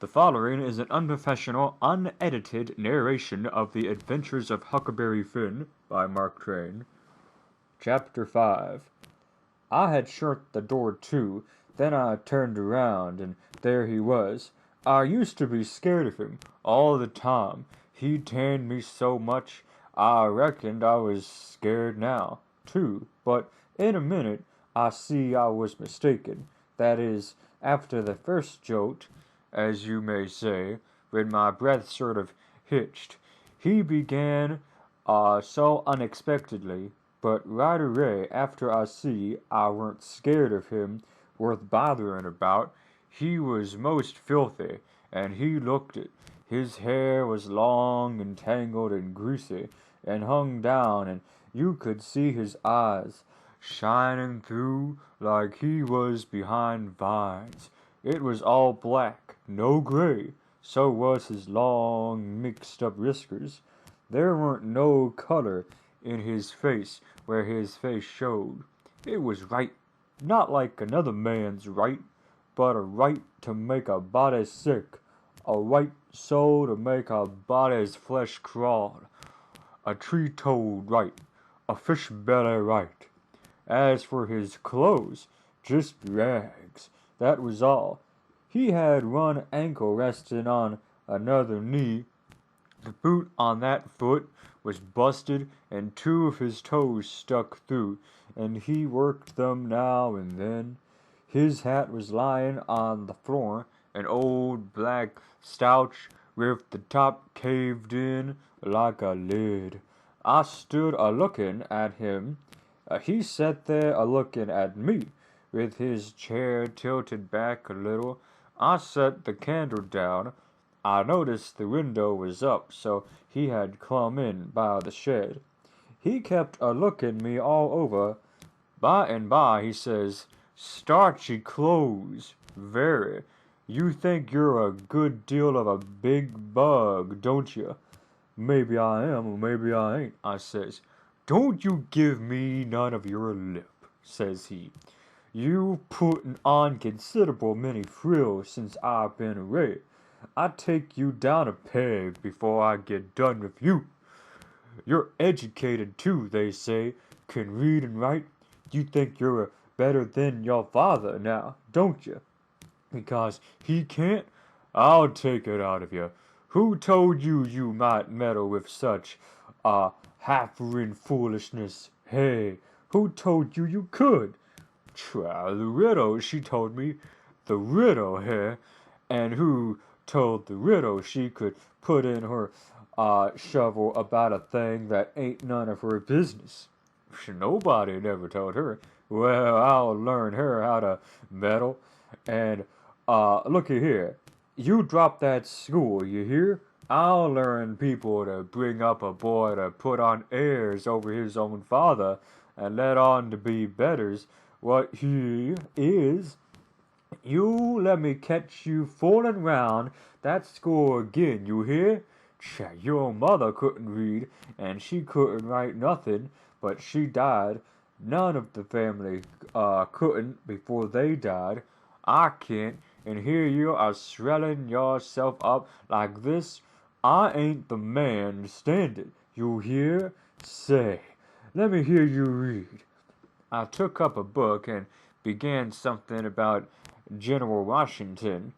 The following is an unprofessional, unedited narration of the Adventures of Huckleberry Finn by Mark Twain. Chapter 5. I had shut the door to, then I turned around, and there he was. I used to be scared of him all the time. He tanned me so much, I reckoned I was scared now, too. But in a minute, I see I was mistaken. That is, after the first jolt, as you may say, when my breath sort of hitched, he began so unexpectedly, but right away after I see I weren't scared of him worth bothering about, he was most filthy, and he looked it. His hair was long and tangled and greasy, and hung down, and you could see his eyes shining through like he was behind vines. It was all black, no gray, so was his long, mixed-up whiskers. There weren't no color in his face where his face showed. It was right, not like another man's right, but a right to make a body sick, a right so to make a body's flesh crawl, a tree-toad right, a fish-belly right. As for his clothes, just rags, that was all. He had one ankle resting on another knee. The boot on that foot was busted, and two of his toes stuck through, and he worked them now and then. His hat was lying on the floor, an old black slouch with the top caved in like a lid. I stood a-looking at him. He sat there a-looking at me, with his chair tilted back a little. I set the candle down. I noticed the window was up, so he had clumb in by the shed. He kept a-looking me all over. By and by he says, "Starchy clothes, very. You think you're a good deal of a big bug, don't you?" "Maybe I am, or maybe I ain't," I says. "Don't you give me none of your lip," says he. "You puttin' on considerable many frills since I've been away. I'd take you down a peg before I get done with you. You're educated too, they say, can read and write. You think you're better than your father now, don't you? Because he can't? I'll take it out of you. Who told you you might meddle with such, half-rin foolishness? Hey, who told you you could? Try the widow, she told me. The widow, hey? And who told the widow she could put in her shovel about a thing that ain't none of her business? Nobody never told her. Well, I'll learn her how to meddle. And, looky here. You drop that school, you hear? I'll learn people to bring up a boy to put on airs over his own father and let on to be betters what he is. You let me catch you fooling round that school again, you hear? Your mother couldn't read, and she couldn't write nothing, but she died. None of the family couldn't before they died. I can't, and here you are swelling yourself up like this. I ain't the man to stand it, you hear? Say, let me hear you read." I took up a book and began something about General Washington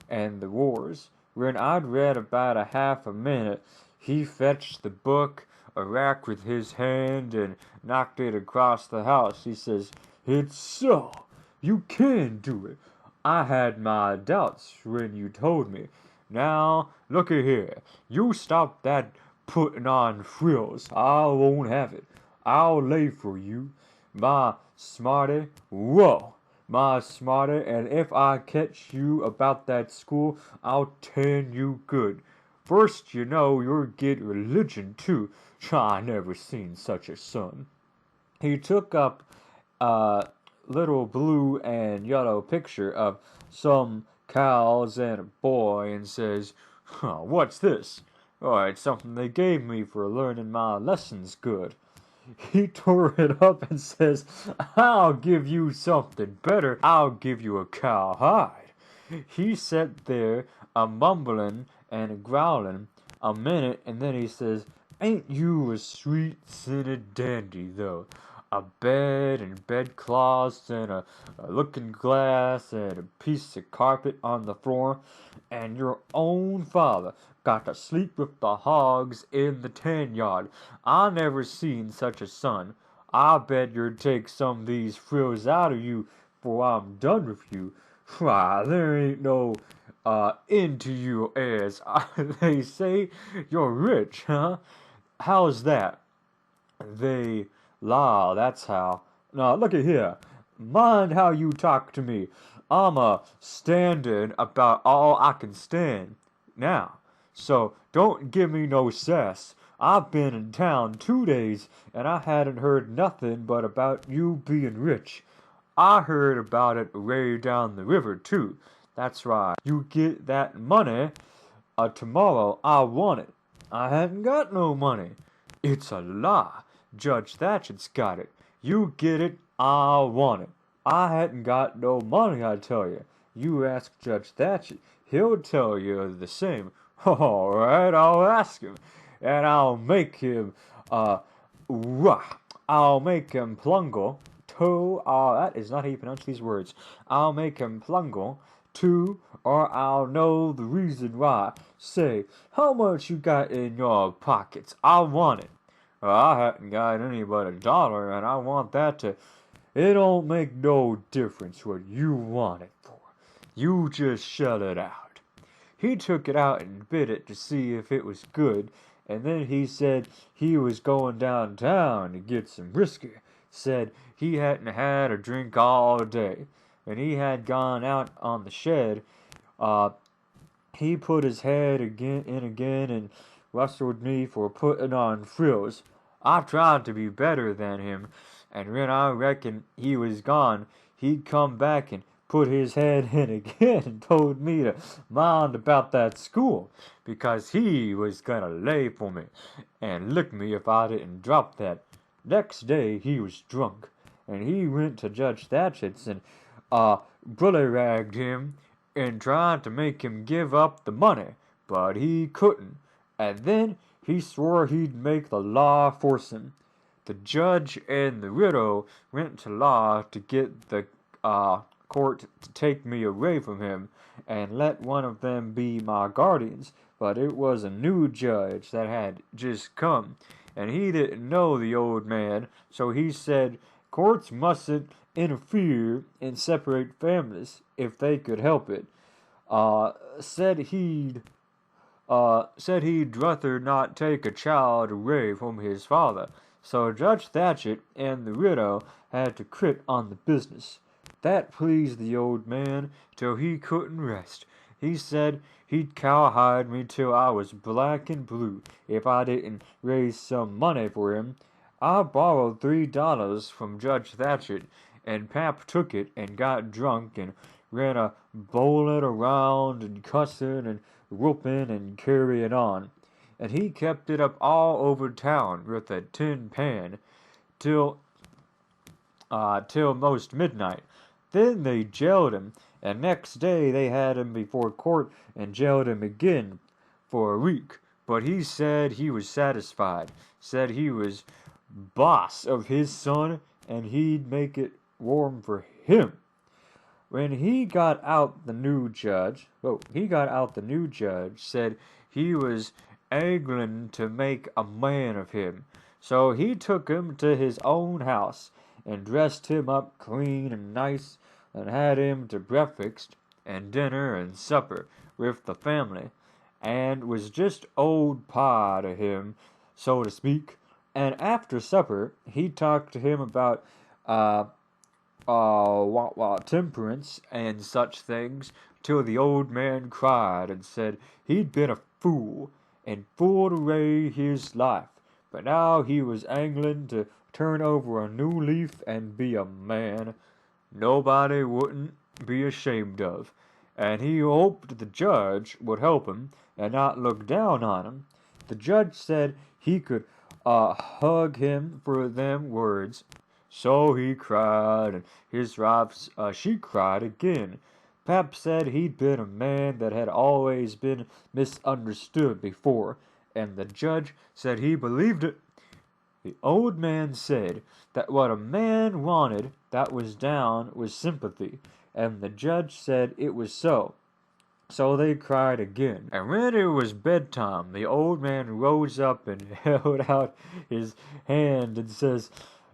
and the wars. When I'd read about a half a minute, he fetched the book a rack with his hand and knocked it across the house. He says, "It's so. You can do it. I had my doubts when you told me. Now, looky here. You stop that putting on frills. I won't have it. I'll lay for you. My smarty, whoa, my smarty, and if I catch you about that school, I'll tan you good. First, you know, you'll get religion, too. I never seen such a son." He took up a little blue and yellow picture of some cows and a boy and says, "What's this?" "Oh, it's something they gave me for learning my lessons good." He tore it up and says, "I'll give you something better. I'll give you a cowhide." He sat there a mumbling and a growling a minute, and then he says, "Ain't you a sweet-scented dandy, though? A bed and bedcloths and a looking glass and a piece of carpet on the floor, and your own father got to sleep with the hogs in the tan yard. I never seen such a son. I bet you'd take some of these frills out of you before I'm done with you. Why, there ain't no into you as they say you're rich, huh? How's that? They la, that's how. Now look at here. Mind how you talk to me. I'm a standing about all I can stand now. So don't give me no cess. I've been in town 2 days and I hadn't heard nothing but about you being rich. I heard about it way down the river too. That's right. You get that money tomorrow. I want it. I hadn't got no money. It's a lie. Judge Thatchett's got it. You get it. I want it. I hadn't got no money, I tell you. You ask Judge Thatchett. He'll tell you the same. All right, I'll ask him. And I'll make him, rah. I'll make him plungle to, that is not how you pronounce these words. I'll make him plungle to, or I'll know the reason why. Say, how much you got in your pockets? I want it. Well, I haven't got any but $1, and I want that to. It don't make no difference what you want it for. You just shell it out. He took it out and bit it to see if it was good, and then he said he was going downtown to get some whiskey. Said he hadn't had a drink all day, and he had gone out on the shed. He put his head again and rustled me for putting on frills. I tried to be better than him, and when I reckoned he was gone, he'd come back and put his head in again and told me to mind about that school, because he was gonna lay for me and lick me if I didn't drop that. Next day he was drunk, and he went to Judge Thatchett's and bully-ragged him and tried to make him give up the money, but he couldn't, and then he swore he'd make the law force him. The judge and the widow went to law to get the court to take me away from him and let one of them be my guardians, but it was a new judge that had just come, and he didn't know the old man, so he said courts mustn't interfere and separate families if they could help it. Said he'd rather not take a child away from his father. So Judge Thatchett and the widow had to quit on the business. That pleased the old man till he couldn't rest. He said he'd cowhide me till I was black and blue if I didn't raise some money for him. I borrowed $3 from Judge Thatchett, and Pap took it and got drunk and ran a bowling around and cussing and whooping and carrying on. And he kept it up all over town with a tin pan till most midnight. Then they jailed him, and next day they had him before court and jailed him again for a week. But he said he was satisfied, said he was boss of his son, and he'd make it warm for him. When he got out, the new judge said he was angling to make a man of him. So he took him to his own house and dressed him up clean and nice and had him to breakfast and dinner and supper with the family, and was just old pa to him, so to speak. And after supper, he talked to him about temperance and such things, till the old man cried and said he'd been a fool and fooled away his life, but now he was angling to turn over a new leaf and be a man nobody wouldn't be ashamed of, and he hoped the judge would help him and not look down on him. The judge said he could hug him for them words. So he cried, and his wife, she cried again. Pap said he'd been a man that had always been misunderstood before, and the judge said he believed it. The old man said that what a man wanted that was down was sympathy, and the judge said it was so. So they cried again, and when it was bedtime, the old man rose up and held out his hand and says,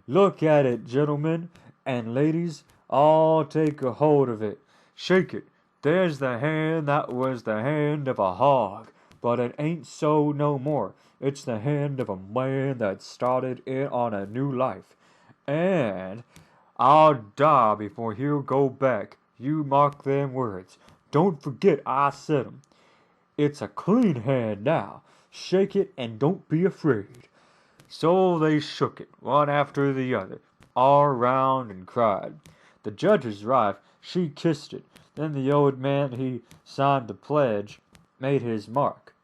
"Look at it, gentlemen and ladies, all take a hold of it. Shake it. There's the hand that was the hand of a hog, but it ain't so no more. It's the hand of a man that started in on a new life. And I'll die before he'll go back. You mark them words. Don't forget I said 'em. It's a clean hand now. Shake it and don't be afraid." So they shook it, one after the other, all round and cried. The judge's wife, she kissed it. Then the old man, he signed the pledge, made his mark.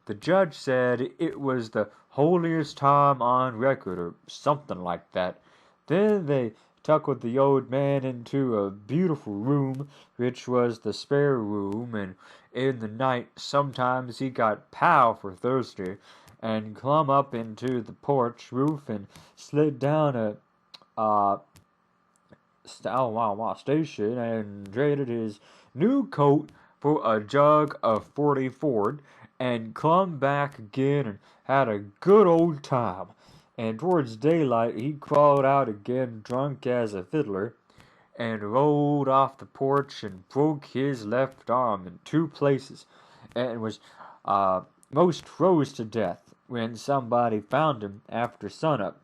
The judge said it was the holiest time on record, or something like that. Then they tucked the old man into a beautiful room, which was the spare room, and in the night sometimes he got powerful thirsty, and clumb up into the porch roof and slid down a station and traded his new coat for a jug of 40 Ford, and clumb back again and had a good old time. And towards daylight he crawled out again drunk as a fiddler, and rolled off the porch and broke his left arm in 2 places, and was most froze to death when somebody found him after sunup.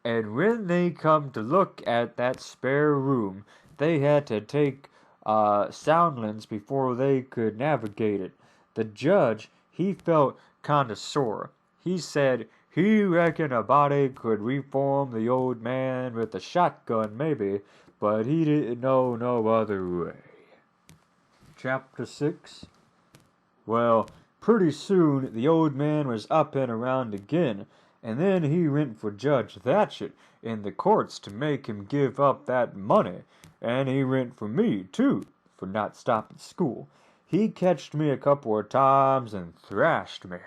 And when they come to look at that spare room, they had to take soundlings before they could navigate it. The judge, he felt kind of sore. He said he reckoned a body could reform the old man with a shotgun maybe, but he didn't know no other way. Chapter 6. Well, pretty soon the old man was up and around again, and then he went for Judge Thatchett in the courts to make him give up that money, and he went for me, too, for not stopping school. He catched me a couple of times and thrashed me,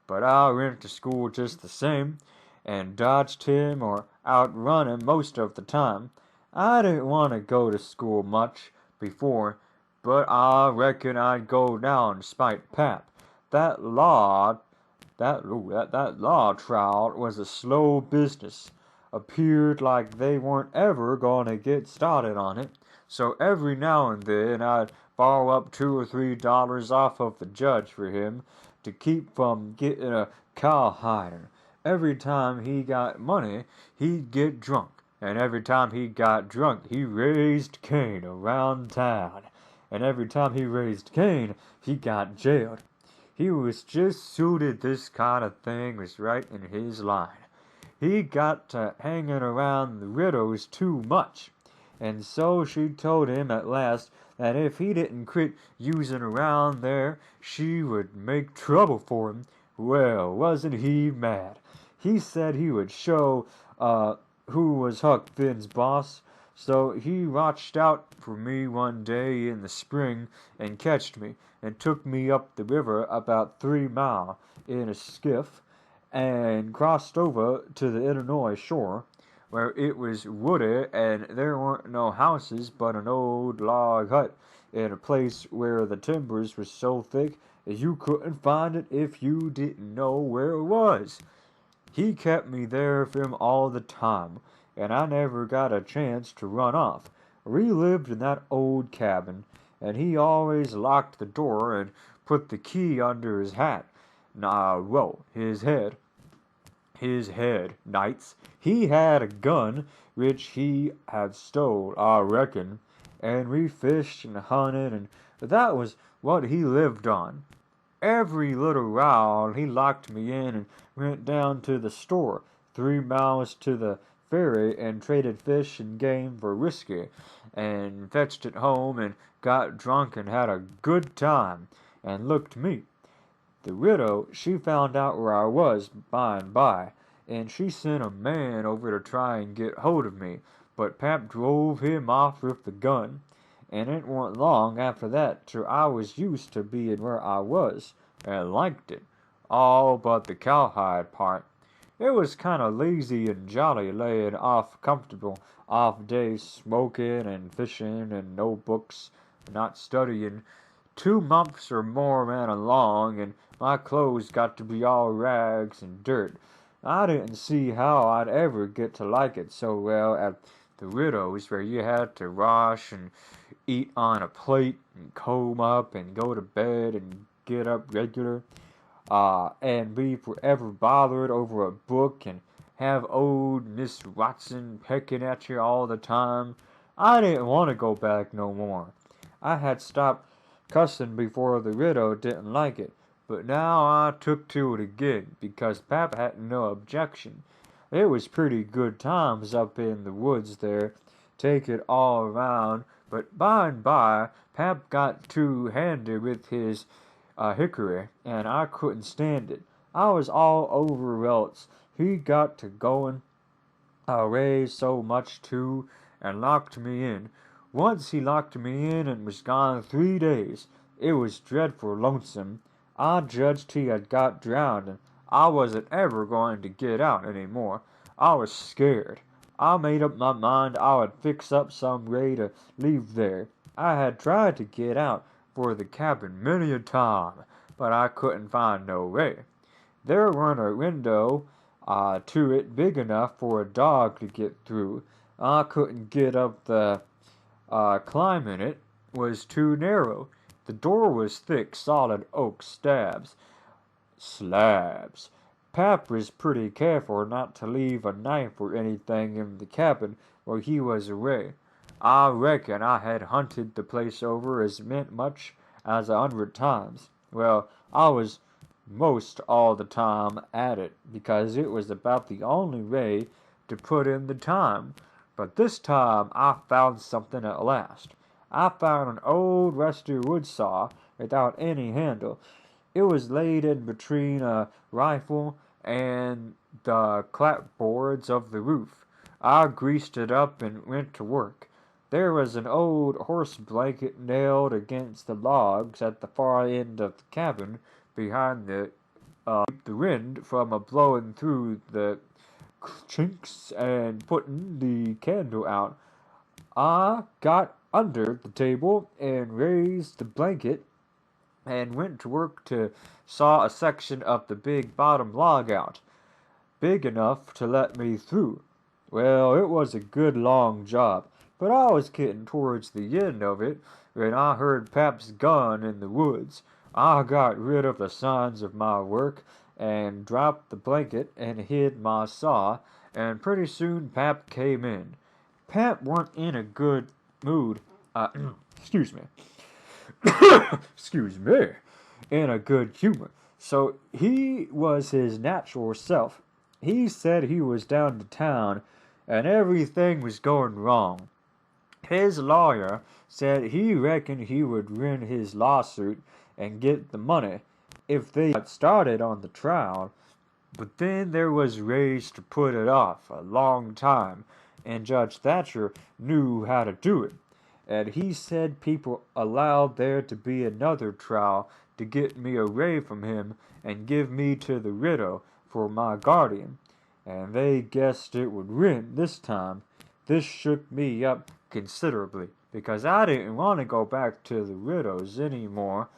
but I went to school just the same, and dodged him or outrun him most of the time. I didn't want to go to school much before, but I reckon I'd go now in spite Pap. That law trial was a slow business. Appeared like they weren't ever gonna get started on it, so every now and then I'd borrow up $2 or $3 off of the judge for him to keep from getting a cowhide. Every time he got money, he'd get drunk, and every time he got drunk, he raised Cain around town, and every time he raised Cain, he got jailed. He was just suited this kind of thing was right in his line. He got to hanging around the widows too much, and so she told him at last that if he didn't quit using around there, she would make trouble for him. Well, wasn't he mad? He said he would show who was Huck Finn's boss. So he watched out for me one day in the spring and catched me, and took me up the river about 3 mile in a skiff, and crossed over to the Illinois shore, where it was woody and there weren't no houses but an old log hut in a place where the timbers was so thick as you couldn't find it if you didn't know where it was. He kept me there for him all the time, and I never got a chance to run off. We lived in that old cabin, and he always locked the door and put the key under his hat. His head, nights. He had a gun, which he had stole, I reckon, and we fished and hunted, and that was what he lived on. Every little while he locked me in and went down to the store, 3 miles to the ferry, and traded fish and game for whiskey, and fetched it home and got drunk and had a good time, and looked me. The widow, she found out where I was by and by, and she sent a man over to try and get hold of me, but Pap drove him off with the gun, and it wasn't long after that till I was used to being where I was, and liked it, all but the cowhide part. It was kind of lazy and jolly laying off comfortable off days smoking and fishing and no books, not studying. 2 months or more ran along, and my clothes got to be all rags and dirt. I didn't see how I'd ever get to like it so well at the widow's, where you had to wash and eat on a plate and comb up and go to bed and get up regular, and be forever bothered over a book and have old Miss Watson pecking at you all the time. I didn't want to go back no more. I had stopped cussing before the widow didn't like it, but now I took to it again because Pap had no objection. It was pretty good times up in the woods there, take it all around, but by and by Pap got too handy with his hickory, and I couldn't stand it. I was all over else. He got to going away so much too, and locked me in. Once he locked me in and was gone 3 days. It was dreadful lonesome. I judged he had got drowned, and I wasn't ever going to get out any more. I was scared. I made up my mind I would fix up some way to leave there. I had tried to get out for the cabin many a time, but I couldn't find no way. There weren't a window to it big enough for a dog to get through. I couldn't get up the climb in it was too narrow. The door was thick, solid oak slabs. Pap was pretty careful not to leave a knife or anything in the cabin while he was away. I reckon I had hunted the place over as much as 100 times. Well, I was most all the time at it, because it was about the only way to put in the time. But this time I found something at last. I found an old rusty wood saw without any handle. It was laid in between a rifle and the clapboards of the roof. I greased it up and went to work. There was an old horse blanket nailed against the logs at the far end of the cabin, behind the wind from a blowing through the chinks and putting the candle out. I got under the table and raised the blanket and went to work to saw a section of the big bottom log out, big enough to let me through. Well, it was a good long job, but I was getting towards the end of it when I heard Pap's gun in the woods. I got rid of the signs of my work and dropped the blanket and hid my saw, and pretty soon Pap came in. Pap weren't in a good mood. Excuse me. Excuse me. In a good humor. So he was his natural self. He said he was down to town and everything was going wrong. His lawyer said he reckoned he would win his lawsuit and get the money if they got started on the trial, but then there was ways to put it off a long time, and Judge Thatcher knew how to do it, and he said people allowed there to be another trial to get me away from him and give me to the widow for my guardian, and they guessed it would win this time. This shook me up considerably, because I didn't want to go back to the widow's anymore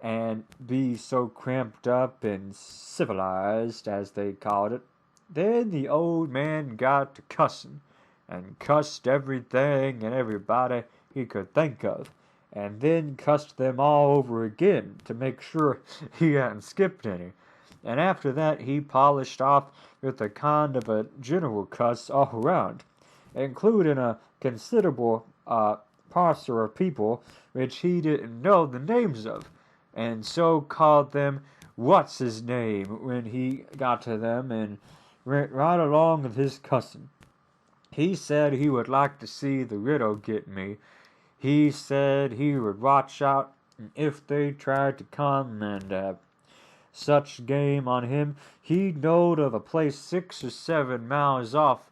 and be so cramped up and civilized, as they called it. Then the old man got to cussing, and cussed everything and everybody he could think of, and then cussed them all over again to make sure he hadn't skipped any. And after that he polished off with a kind of a general cuss all around, including a considerable parcel of people which he didn't know the names of, and so called them what's his name when he got to them, and went right along with his cussing. He said he would like to see the widow get me. He said he would watch out, and if they tried to come and such game on him, he knowed of a place 6 or 7 miles off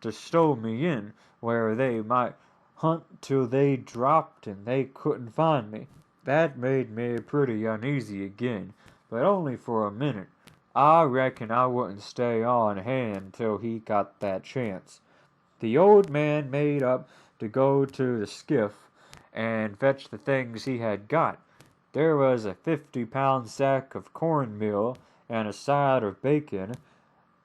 to stow me in, where they might hunt till they dropped and they couldn't find me. That made me pretty uneasy again, but only for a minute. I reckon I wouldn't stay on hand till he got that chance. The old man made up to go to the skiff and fetch the things he had got. There was a 50-pound sack of cornmeal and a side of bacon,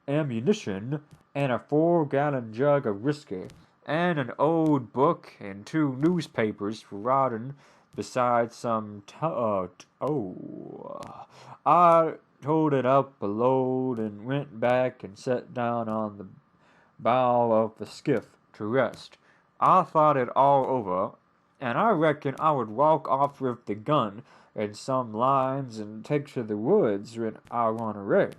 ammunition, and a 4-gallon jug of whiskey, and an old book and 2 newspapers for rotting, besides some I toted up a load and went back and sat down on the bow of the skiff to rest. I thought it all over, and I reckon I would walk off with the gun and some lines and take to the woods when I run away.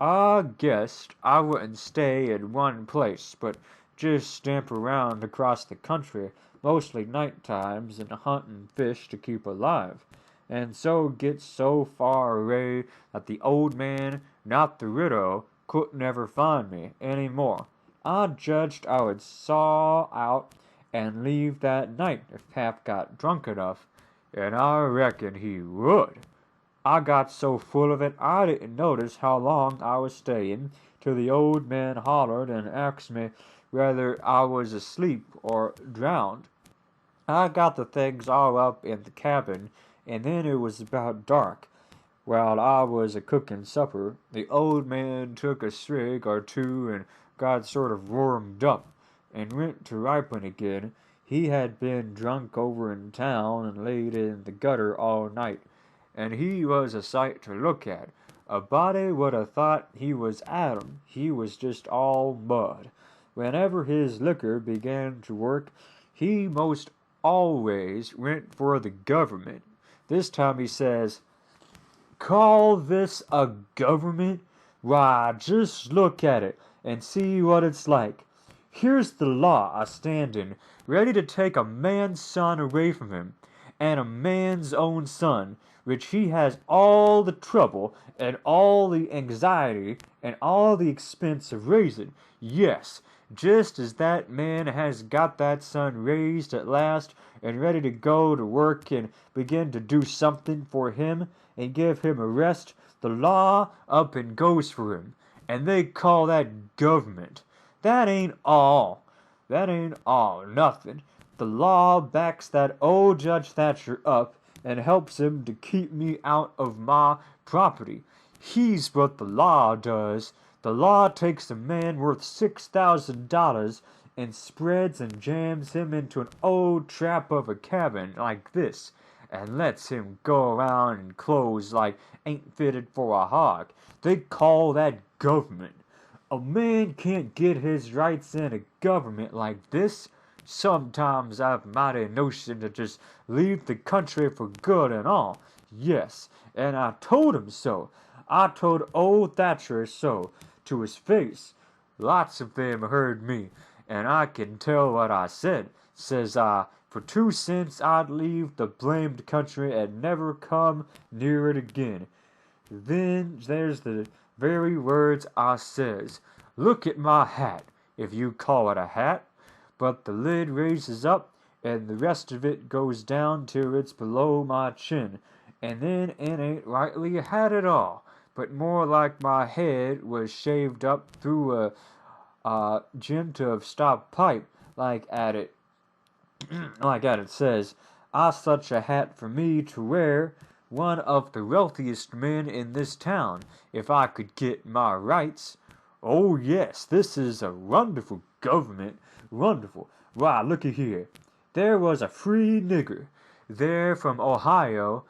I guessed I wouldn't stay in one place, but just stamp around across the country, mostly night times, and hunting fish to keep alive, and so get so far away that the old man, not the widow, couldn't ever find me any more. I judged I would saw out and leave that night if Pap got drunk enough, and I reckon he would. I got so full of it I didn't notice how long I was staying till the old man hollered and asked me whether I was asleep or drowned. I got the things all up in the cabin, and then it was about dark. While I was a-cooking supper, the old man took a swig or two and got sort of warmed up, and went to ripen again. He had been drunk over in town and laid in the gutter all night, and he was a sight to look at. A body would have thought he was Adam. He was just all mud. Whenever his liquor began to work, he most always went for the government. This time he says, "Call this a government? Why, just look at it and see what it's like. Here's the law a-standing, ready to take a man's son away from him, and a man's own son, which he has all the trouble and all the anxiety and all the expense of raising. Yes, just as that man has got that son raised at last and ready to go to work and begin to do something for him and give him a rest, the law up and goes for him, and they call that government. That ain't all. That ain't all. Nothing. The law backs that old Judge Thatcher up and helps him to keep me out of my property. He's what the law does. The law takes a man worth $6,000 and spreads and jams him into an old trap of a cabin like this, and lets him go around in clothes like ain't fitted for a hog. They call that government. A man can't get his rights in a government like this. Sometimes I've mighty notion to just leave the country for good and all. Yes, and I told him so. I told old Thatcher so, to his face. Lots of them heard me, and I can tell what I said. Says I, for 2 cents I'd leave the blamed country and never come near it again. Then there's the very words I says. Look at my hat, if you call it a hat. But the lid raises up, and the rest of it goes down till it's below my chin, and then it ain't rightly a hat at all, but more like my head was shaved up through a gent of stop pipe, like at it says. I such a hat for me to wear, one of the wealthiest men in this town, if I could get my rights. Oh yes, this is a wonderful government. Wonderful. Why, looky here. There was a free nigger there from Ohio,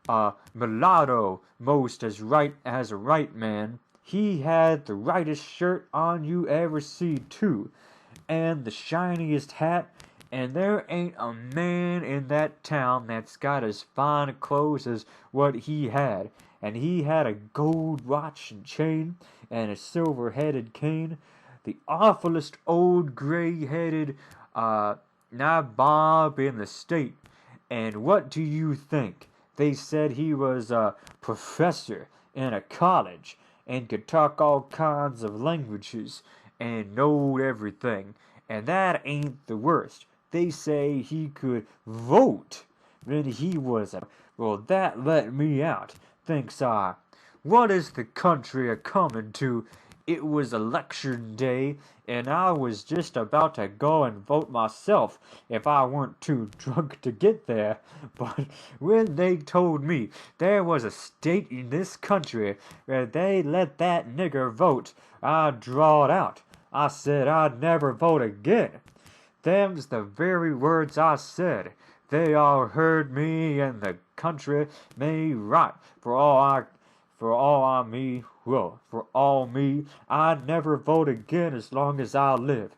a mulatto most as right as a right man. He had the rightest shirt on you ever see, too, and the shiniest hat, and there ain't a man in that town that's got as fine clothes as what he had, and he had a gold watch and chain, and a silver-headed cane, the awfulest old gray-headed nabob in the state. And what do you think? They said he was a professor in a college and could talk all kinds of languages and knowed everything. And that ain't the worst. They say he could vote when he was a. Well, that let me out, thinks I. What is the country a comin' to? It was election day, and I was just about to go and vote myself if I weren't too drunk to get there. But when they told me there was a state in this country where they let that nigger vote, I drawed out. I said I'd never vote again. Them's the very words I said. They all heard me, and the country may right. For all me, I'd never vote again as long as I live.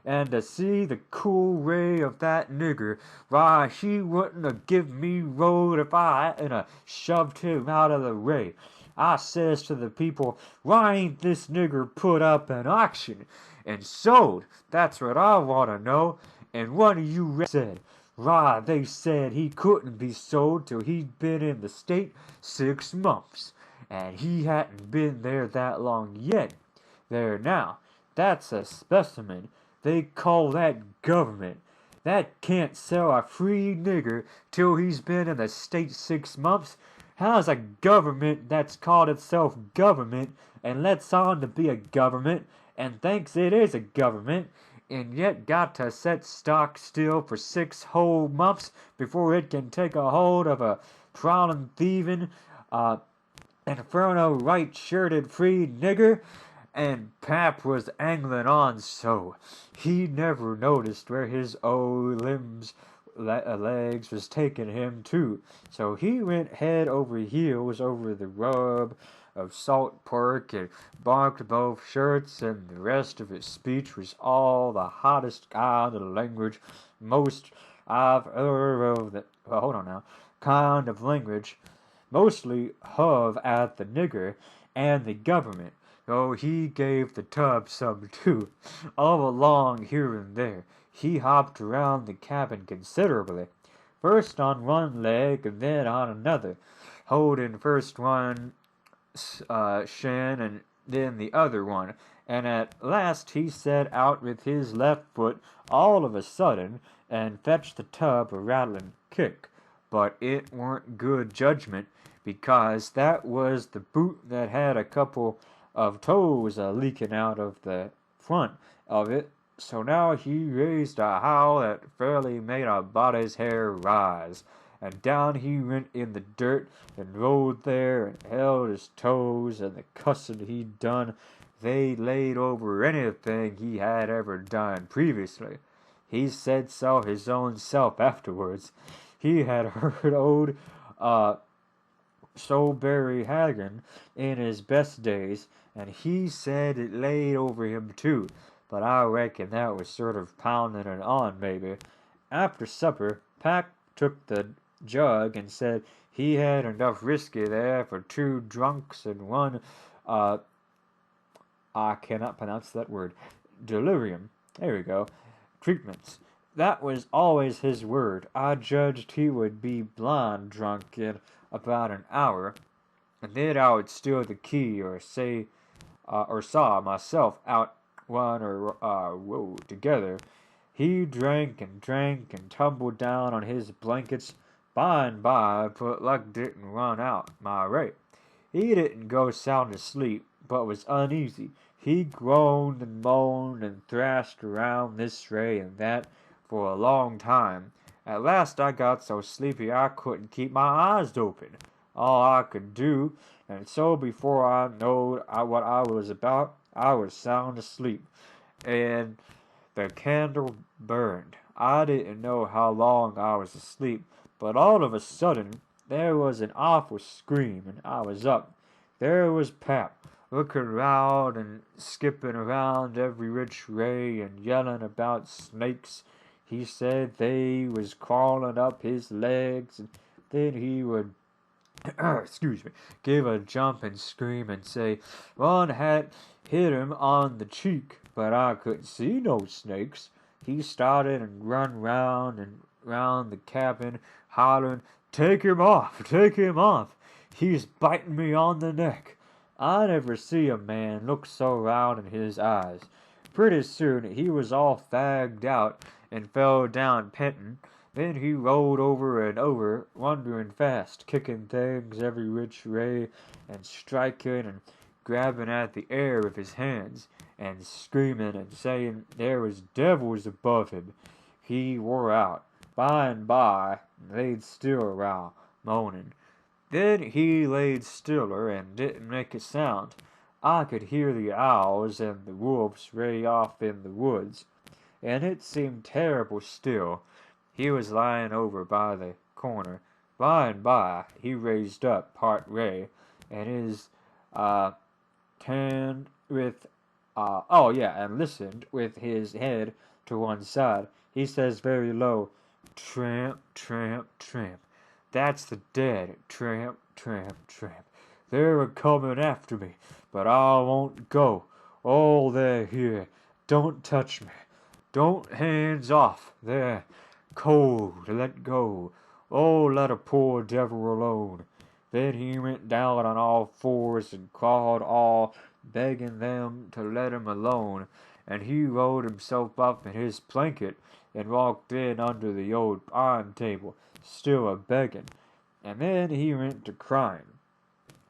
And to see the cool ray of that nigger, why, he wouldn't have give me road if I hadn't a shoved him out of the way. I says to the people, why ain't this nigger put up an auction and sold? That's what I want to know. And one of you said, why, they said he couldn't be sold till he'd been in the state 6 months. And he hadn't been there that long yet. There now, that's a specimen. They call that government. That can't sell a free nigger till he's been in the state 6 months. How's a government that's called itself government and lets on to be a government and thinks it is a government and yet got to set stock still for 6 whole months before it can take a hold of a prowling thieving, inferno right-shirted free nigger? And Pap was angling on so. He never noticed where his old legs was taking him to. So he went head over heels over the rub of salt pork and barked both shirts, and the rest of his speech was all the hottest kind of language most I've ever of the hold on now. Kind of language mostly hove at the nigger and the government. Oh, he gave the tub some too. All along here and there, he hopped around the cabin considerably, first on one leg and then on another, holding first one shin and then the other one, and at last he set out with his left foot all of a sudden and fetched the tub a rattling kick. But it weren't good judgment, because that was the boot that had a couple of toes leaking out of the front of it. So now he raised a howl that fairly made a body's hair rise, and down he went in the dirt and rolled there and held his toes, and the cussin' he'd done, they laid over anything he had ever done previously. He said so his own self afterwards. He had heard old Huckleberry Hagen in his best days, and he said it laid over him too, but I reckon that was sort of pounding it on, maybe. After supper, Pack took the jug and said he had enough whiskey there for 2 drunks and 1, I cannot pronounce that word, delirium. There we go. Treatments. That was always his word. I judged he would be blind drunk in about an hour, and then I would steal the key or saw myself out one or together. He drank and tumbled down on his blankets by and by, but luck didn't run out my way. He didn't go sound asleep, but was uneasy. He groaned and moaned and thrashed around this way and that for a long time. At last I got so sleepy I couldn't keep my eyes open. All I could do, and so before I knowed what I was about, I was sound asleep, and the candle burned. I didn't know how long I was asleep, but all of a sudden there was an awful scream, and I was up. There was Pap, looking round and skipping around every which way and yelling about snakes. He said they was crawling up his legs, and then he would give a jump and scream and say one had hit him on the cheek, but I couldn't see no snakes. He started and run round and round the cabin, hollering, take him off, he's biting me on the neck. I never see a man look so round in his eyes. Pretty soon he was all fagged out, and fell down panting. Then he rolled over and over, wandering fast, kicking things every which way, and striking and grabbing at the air with his hands, and screaming and saying there was devils above him. He wore out. By and by, laid still a while, moaning. Then he laid stiller and didn't make a sound. I could hear the owls and the wolves way off in the woods, and it seemed terrible still. He was lying over by the corner. By and by, he raised up part way, and his turned with and listened with his head to one side. He says very low, "Tramp, tramp, tramp. That's the dead. Tramp, tramp, tramp. They're a-comin' after me, but I won't go. Oh, they're here. Don't touch me. Don't hands off. They're cold. Let go. Oh, let a poor devil alone." Then he went down on all fours and clawed all, begging them to let him alone, and he rolled himself up in his blanket and walked in under the old pine table, still a-begging, and then he went to crying.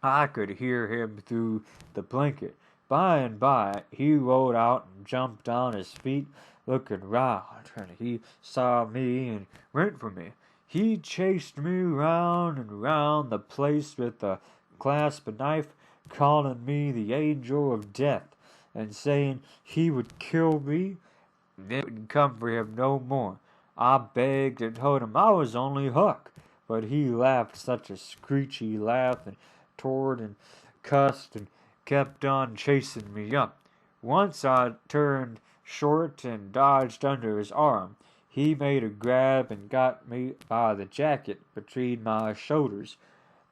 I could hear him through the blanket. By and by, he rolled out and jumped on his feet, looking round, and he saw me and went for me. He chased me round and round the place with a clasp knife, calling me the angel of death, and saying he would kill me, then wouldn't come for him no more. I begged and told him I was only Huck, but he laughed such a screechy laugh and tore and cussed and kept on chasing me up. Once I turned short and dodged under his arm. He made a grab and got me by the jacket between my shoulders,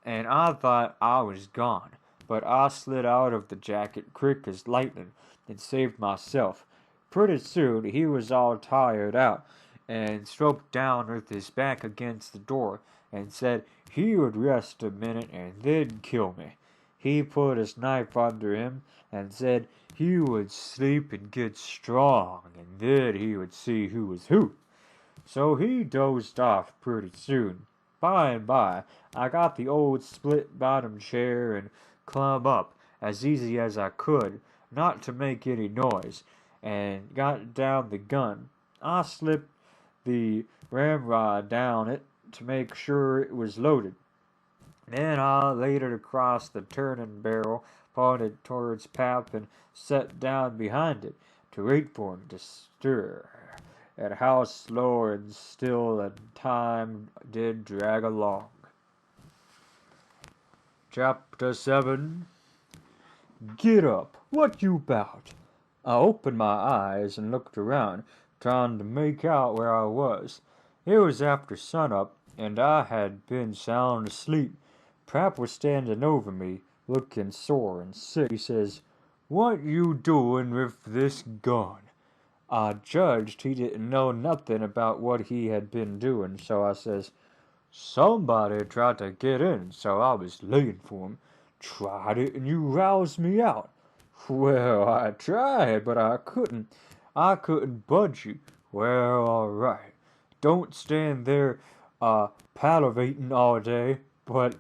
and I thought I was gone, but I slid out of the jacket quick as lightning and saved myself. Pretty soon he was all tired out, and stroked down with his back against the door, and said he would rest a minute and then kill me. He put his knife under him, and said he would sleep and get strong, and then he would see who was who. So he dozed off pretty soon. By and by, I got the old split-bottom chair and clumb up as easy as I could, not to make any noise, and got down the gun. I slipped the ramrod down it to make sure it was loaded. Then I laid it across the turning barrel, pointed towards Pap, and sat down behind it to wait for him to stir. And how slow and still and time did drag along. Chapter 7. "Get up! What you 'bout?" I opened my eyes and looked around, trying to make out where I was. It was after sunup, and I had been sound asleep. Pap was standing over me, looking sore and sick. He says, "What you doin' with this gun?" I judged he didn't know nothing about what he had been doing, so I says, "Somebody tried to get in, so I was laying for him. Tried it, and you roused me out." "Well, I tried, but I couldn't. I couldn't budge you." "Well, all right. Don't stand there, palavating all day, but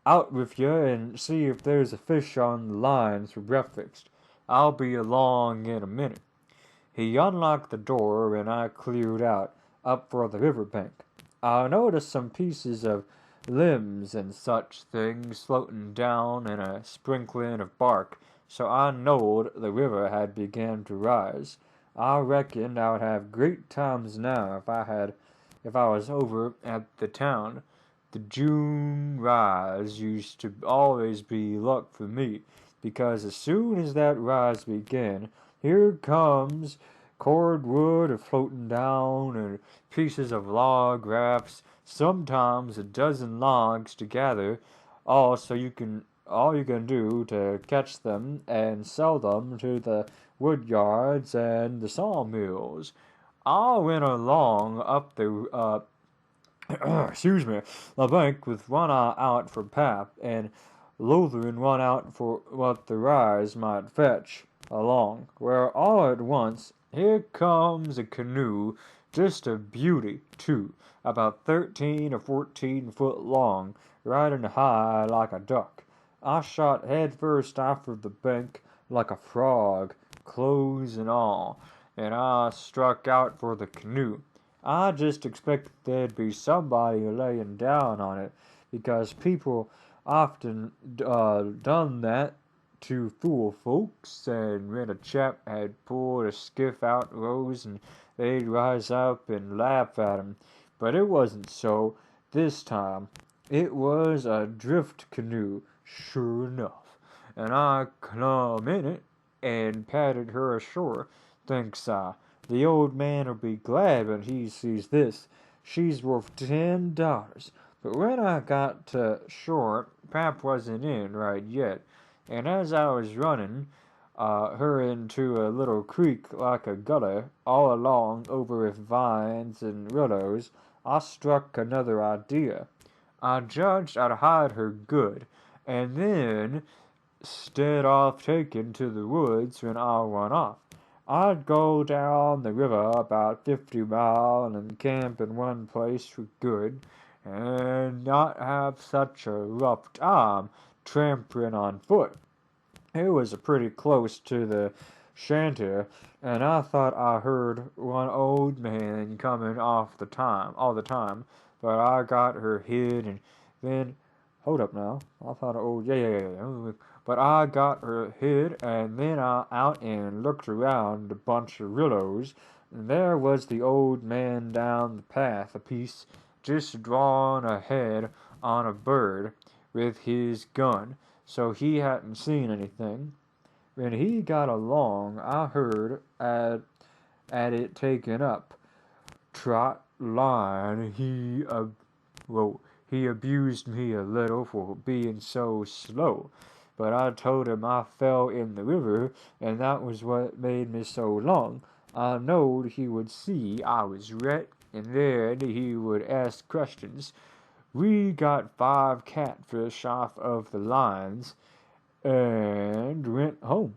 out with you and see if there's a fish on the lines for breakfast. I'll be along in a minute." He unlocked the door, and I cleared out, up for the river bank. I noticed some pieces of limbs and such things floating down in a sprinkling of bark, so I knowed the river had begun to rise. I reckoned I would have great times now if I was over at the town. The June rise used to always be luck for me, because as soon as that rise began, here comes cordwood a-floating down, and pieces of log rafts, sometimes a dozen logs together, all you can do to catch them and sell them to the wood yards and the sawmills. I went along up the the bank with one eye out for Pap, and Lutheran one out for what the rise might fetch along, where all at once here comes a canoe Just a beauty, too, about 13 or 14 foot long, riding high like a duck. I shot head first after the bank like a frog, clothes and all, and I struck out for the canoe. I just expected there'd be somebody laying down on it, because people often done that to fool folks, and when a chap had pulled a skiff out rows and they'd rise up and laugh at him. But it wasn't so this time. It was a drift canoe, sure enough, and I clumb in it and paddled her ashore. Thinks I, the old man'll be glad when he sees this. She's worth $10. But when I got to shore, Pap wasn't in right yet, and as I was running her into a little creek like a gully, all along over with vines and willows, I struck another idea. I judged I'd hide her good, and then, stead off taking to the woods when I went off, I'd go down the river about 50 miles and camp in one place for good, and not have such a rough time tramping on foot. It was pretty close to the shanty, and I thought I heard one old man coming all the time, but I got her hid, and then, hold up now, I thought, oh, yeah. But I got her hid, and then I out and looked around a bunch of willows, and there was the old man down the path a piece, just drawing ahead on a bird with his gun, so he hadn't seen anything. When he got along, I heard at it taken up. Trot line, he abused me a little for being so slow, but I told him I fell in the river, and that was what made me so long. I knowed he would see I was wet, and then he would ask questions. We got 5 catfish off of the lines, and went home.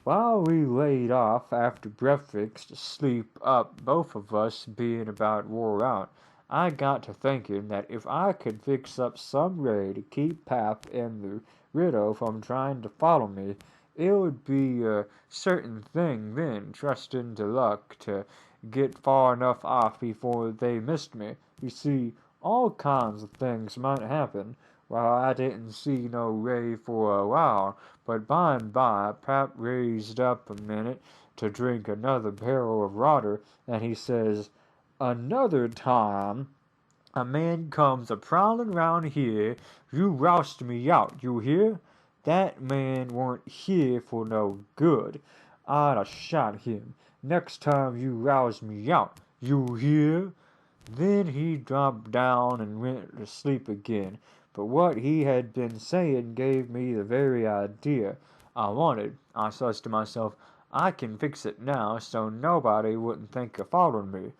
While we laid off after breakfast to sleep up, both of us being about wore out, I got to thinking that if I could fix up some way to keep Pap and the widow from trying to follow me, it would be a certain thing then, trusting to luck, to get far enough off before they missed me. You see, all kinds of things might happen. Well, I didn't see no way for a while, but by and by Pap raised up a minute to drink another barrel of water, and he says, "Another time a man comes a-prowling round here, you roust me out, you hear? That man weren't here for no good. I'd a shot him. Next time you rouse me out, you hear?" Then he dropped down and went to sleep again, but what he had been saying gave me the very idea I wanted. I says to myself, I can fix it now so nobody wouldn't think of following me.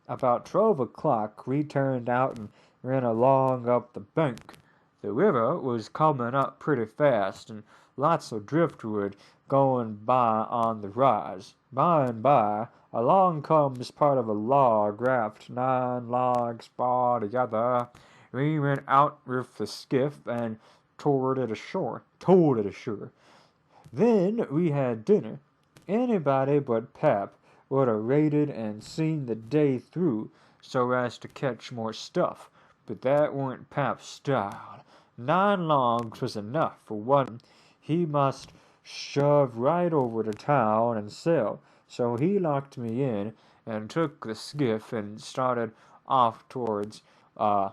About 12 o'clock we turned out and ran along up the bank. The river was coming up pretty fast, and lots of driftwood going by on the rise. By and by, along comes part of a log raft, 9 logs far together. We went out with the skiff and towed it ashore. Then we had dinner. Anybody but Pap would have waited and seen the day through so as to catch more stuff, but that weren't Pap's style. 9 logs was enough for one. He must shove right over to town and sell, so he locked me in and took the skiff and started off toward the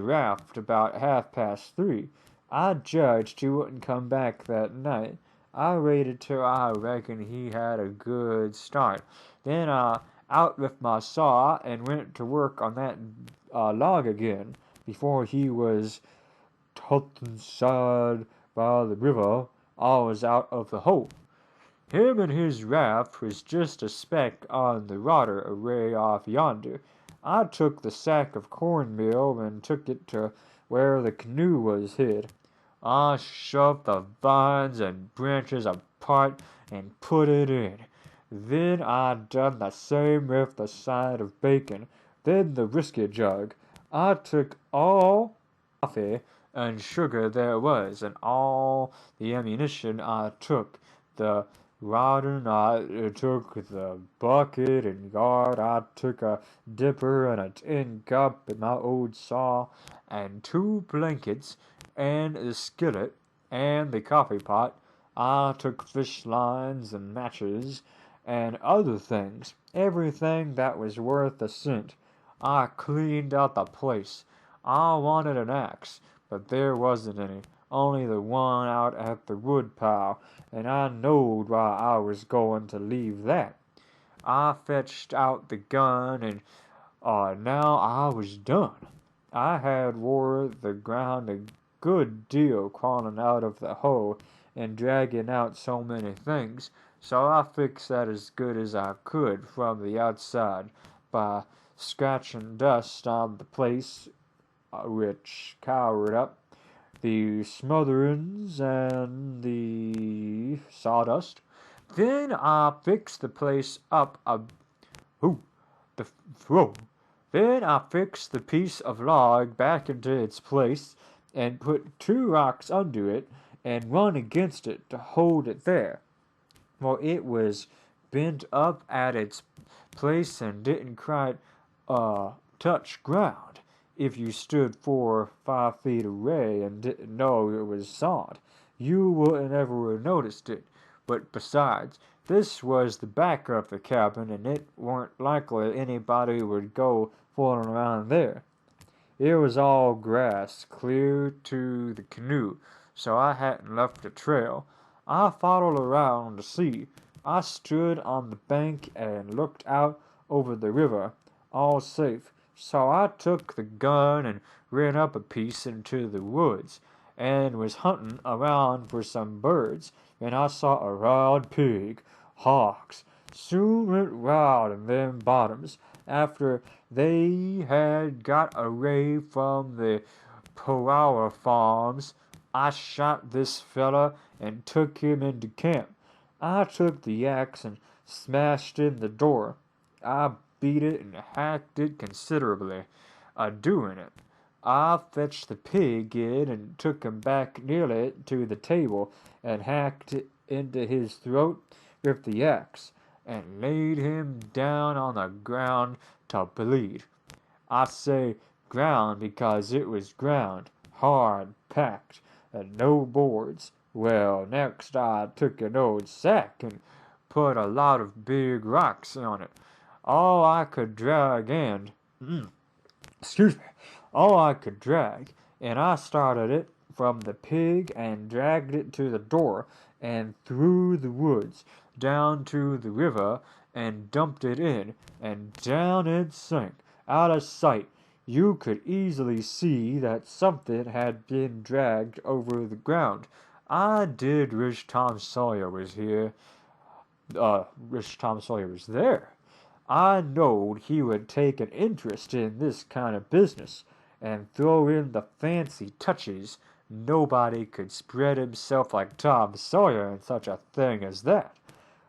raft about 3:30. I judged he wouldn't come back that night. I waited till I reckoned he had a good start. Then I out with my saw and went to work on that log again. Before he was inside by the river, I was out of the hole. Him and his raft was just a speck on the water away off yonder. I took the sack of cornmeal and took it to where the canoe was hid. I shoved the vines and branches apart and put it in. Then I done the same with the side of bacon, then the whiskey jug. I took all coffee and sugar there was, and all the ammunition I took, the rodden I took, the bucket and yard I took, a dipper and a tin cup and my old saw, and 2 blankets, and the skillet, and the coffee pot. I took fish lines and matches, and other things, everything that was worth a cent. I cleaned out the place. I wanted an axe, but there wasn't any, only the one out at the wood pile, and I knowed why I was going to leave that. I fetched out the gun, and now I was done. I had wore the ground a good deal crawling out of the hole and dragging out so many things, so I fixed that as good as I could from the outside by scratching dust on the place which covered up the smotherings and the sawdust. Then I fixed the place up ooh, the whoa. Then I fixed the piece of log back into its place and put 2 rocks under it and one against it to hold it there. Well, it was bent up at its place and didn't quite touch ground. If you stood 4 or 5 feet away and didn't know it was sawed, you wouldn't ever have noticed it. But besides, this was the back of the cabin, and it weren't likely anybody would go fooling around there. It was all grass, clear to the canoe, so I hadn't left a trail. I followed around to see. I stood on the bank and looked out over the river, all safe. So I took the gun and ran up a piece into the woods, and was hunting around for some birds, and I saw a wild pig. Hogs soon went wild in them bottoms after they had got away from the Power farms. I shot this fella and took him into camp. I took the axe and smashed in the door. I beat it and hacked it considerably, doing it. I fetched the pig in and took him back nearly to the table and hacked it into his throat with the axe and laid him down on the ground to bleed. I say ground because it was ground, hard, packed, and no boards. Well, next I took an old sack and put a lot of big rocks on it. All I could drag and, excuse me, all I could drag, and I started it from the pig and dragged it to the door and through the woods down to the river and dumped it in, and down it sank, out of sight. You could easily see that something had been dragged over the ground. I did wish Tom Sawyer was here. Wish Tom Sawyer was there. I knowed he would take an interest in this kind of business, and throw in the fancy touches. Nobody could spread himself like Tom Sawyer in such a thing as that.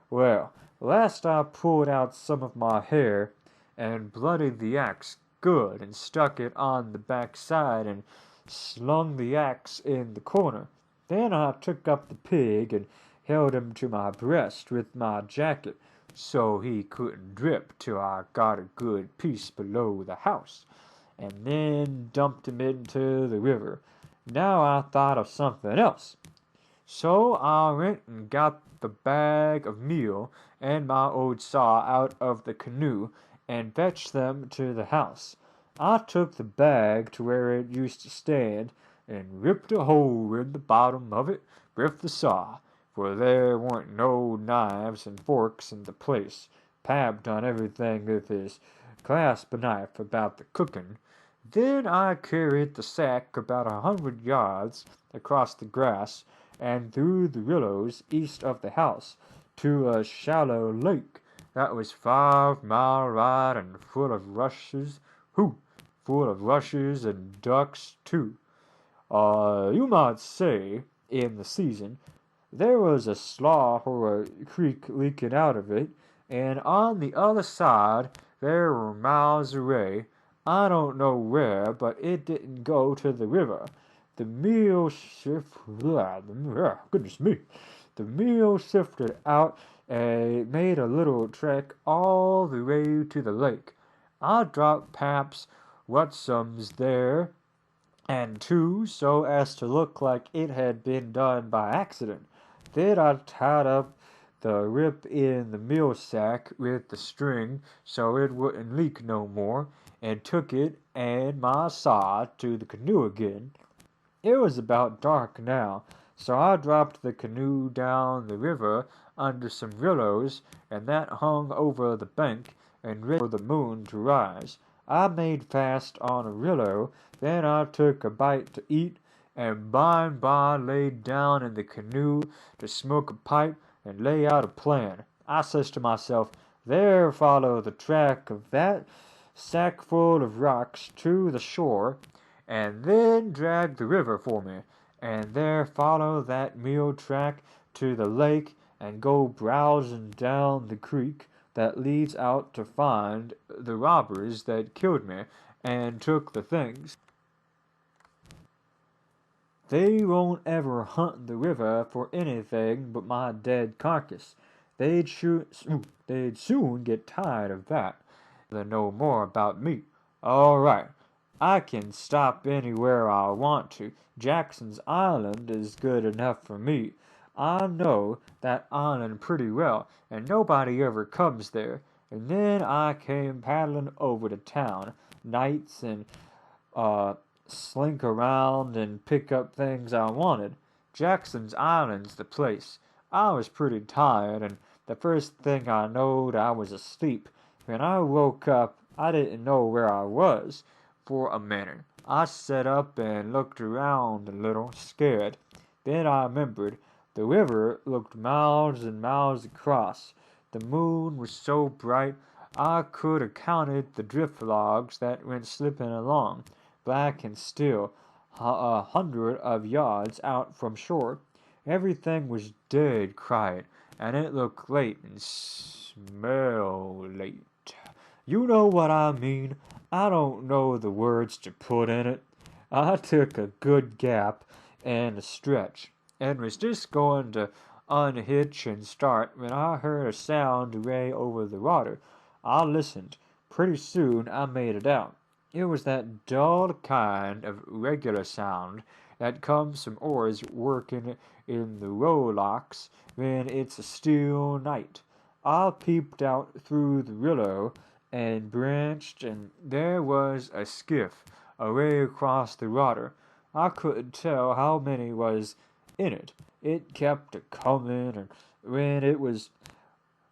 Well, last I pulled out some of my hair, and bloodied the axe good, and stuck it on the back side, and slung the axe in the corner. Then I took up the pig, and held him to my breast with my jacket, so he couldn't drip till I got a good piece below the house, and then dumped him into the river. Now I thought of something else. So I went and got the bag of meal and my old saw out of the canoe and fetched them to the house. I took the bag to where it used to stand and ripped a hole in the bottom of it with the saw, for there weren't no knives and forks in the place. Pap done everything with his clasp knife about the cooking. Then I carried the sack about 100 yards across the grass and through the willows east of the house to a shallow lake that was 5 miles wide and full of rushes. Full of rushes and ducks too. You might say, in the season, there was a slough or a creek leaking out of it, and on the other side there were miles away. I don't know where, but it didn't go to the river. The meal shift, goodness me, the meal shifted out and made a little trek all the way to the lake. I dropped Pap's whatsums there, and two, so as to look like it had been done by accident. Then I tied up the rip in the meal sack with the string so it wouldn't leak no more, and took it and my saw to the canoe again. It was about dark now, so I dropped the canoe down the river under some willows, and that hung over the bank and ready for the moon to rise. I made fast on a willow, then I took a bite to eat, and by and by laid down in the canoe to smoke a pipe and lay out a plan. I says to myself, there follow the track of that sackful of rocks to the shore, and then drag the river for me, and there follow that mule track to the lake, and go browsing down the creek that leads out to find the robbers that killed me and took the things. They won't ever hunt the river for anything but my dead carcass. They'd soon get tired of that. They know more about me. All right, I can stop anywhere I want to. Jackson's Island is good enough for me. I know that island pretty well, and nobody ever comes there. And then I came paddling over to town, nights, and slink around and pick up things I wanted. Jackson's Island's the place. I was pretty tired, and the first thing I knowed I was asleep. When I woke up, I didn't know where I was. For a minute, I sat up and looked around a little, scared. Then I remembered. The river looked miles and miles across. The moon was so bright I could have counted the drift logs that went slipping along, black and still, 100 of yards out from shore. Everything was dead quiet, and it looked late and smelled late. You know what I mean. I don't know the words to put in it. I took a good gap and a stretch, and was just going to unhitch and start when I heard a sound away over the water. I listened. Pretty soon I made it out. It was that dull kind of regular sound that comes from oars working in the rowlocks when it's a still night. I peeped out through the willow and branched, and there was a skiff away across the water. I couldn't tell how many was in it. It kept a-comin', and when it was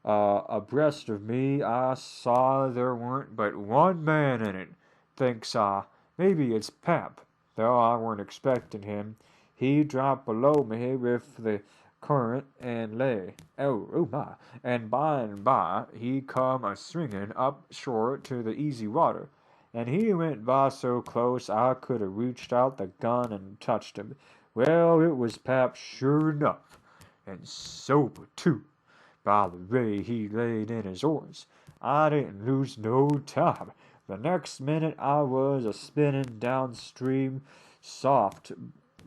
abreast of me, I saw there weren't but one man in it. Thinks I, maybe it's Pap, though I weren't expecting him. He dropped below me with the current and lay. Oh my! And by he come a-swinging up shore to the easy water, and he went by so close I could have reached out the gun and touched him. Well, it was Pap sure enough, and sober too, by the way he laid in his oars. I didn't lose no time. The next minute I was a-spinning downstream, soft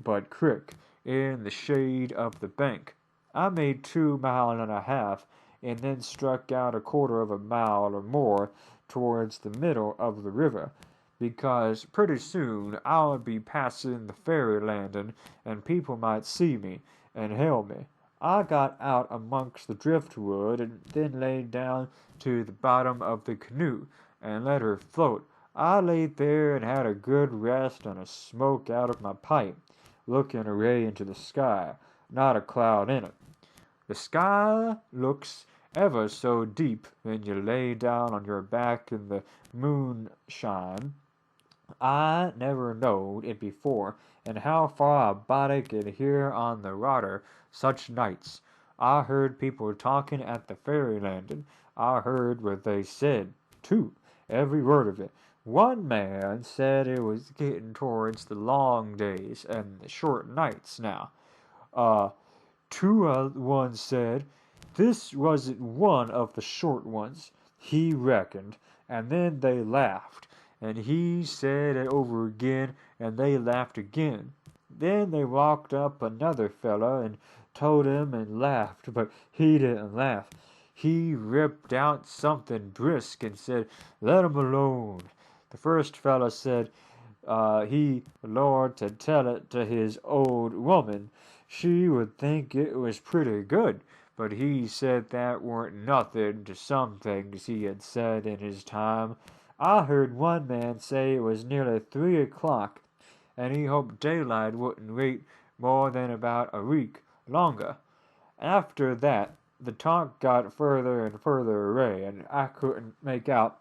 but quick, in the shade of the bank. I made 2 miles and a half, and then struck out 1/4 of a mile or more towards the middle of the river, because pretty soon I would be passing the ferry landing, and people might see me and hail me. I got out amongst the driftwood, and then laid down to the bottom of the canoe, and let her float. I laid there and had a good rest and a smoke out of my pipe, looking away into the sky, not a cloud in it. The sky looks ever so deep when you lay down on your back in the moonshine. I never knowed it before, and how far a body could hear on the water such nights. I heard people talking at the ferry landing. I heard what they said, too, every word of it. One man said it was getting towards the long days and the short nights now. Two ones said This wasn't one of the short ones, he reckoned, and then they laughed, and he said it over again, and they laughed again. Then they walked up another fella and told him and laughed, but he didn't laugh. He ripped out something brisk and said, "Let 'em alone." The first fella said he lored to tell it to his old woman. She would think it was pretty good, but he said that weren't nothing to some things he had said in his time. I heard one man say it was nearly 3 o'clock, and he hoped daylight wouldn't wait more than about a week longer. After that, the talk got further and further away, and I couldn't make out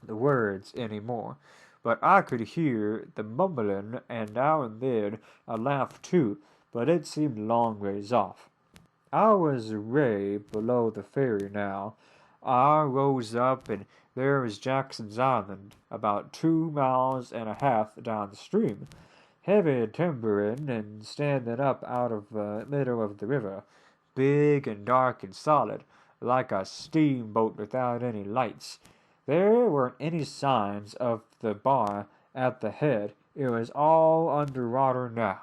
the words any more. But I could hear the mumbling, and now and then a laugh too, but it seemed a long ways off. I was way below the ferry now. I rose up, and there was Jackson's Island, about 2 miles and a half down the stream, heavy timbering and standing up out of the middle of the river, big and dark and solid, like a steamboat without any lights. There weren't any signs of the bar at the head. It was all under water now.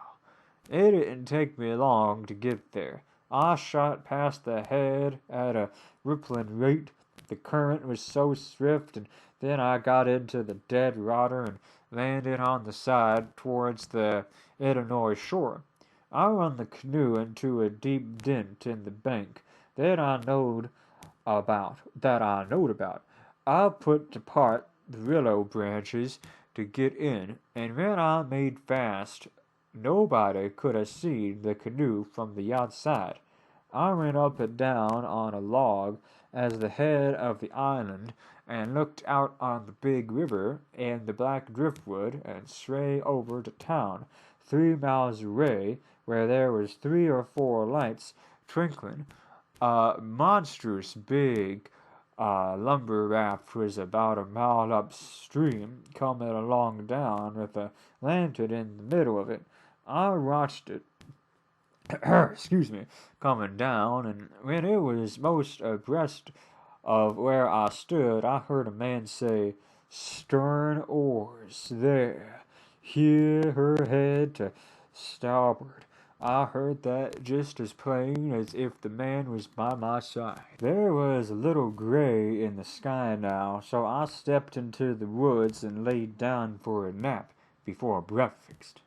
It didn't take me long to get there. I shot past the head at a rippling rate. The current was so swift, and then I got into the dead water and landed on the side towards the Illinois shore. I run the canoe into a deep dent in the bank that I knowed about. I put apart the willow branches to get in, and when I made fast, nobody could have seen the canoe from the outside. I ran up and down on a log as the head of the island and looked out on the big river and the black driftwood and straight over to town, 3 miles away, where there was 3 or 4 lights twinkling. A monstrous big lumber raft was about a mile upstream, coming along down with a lantern in the middle of it. I watched it, excuse me, coming down, and when it was most abreast of where I stood, I heard a man say, "Stern oars, there. Hear her head to starboard." I heard that just as plain as if the man was by my side. There was a little gray in the sky now, so I stepped into the woods and laid down for a nap before breakfast.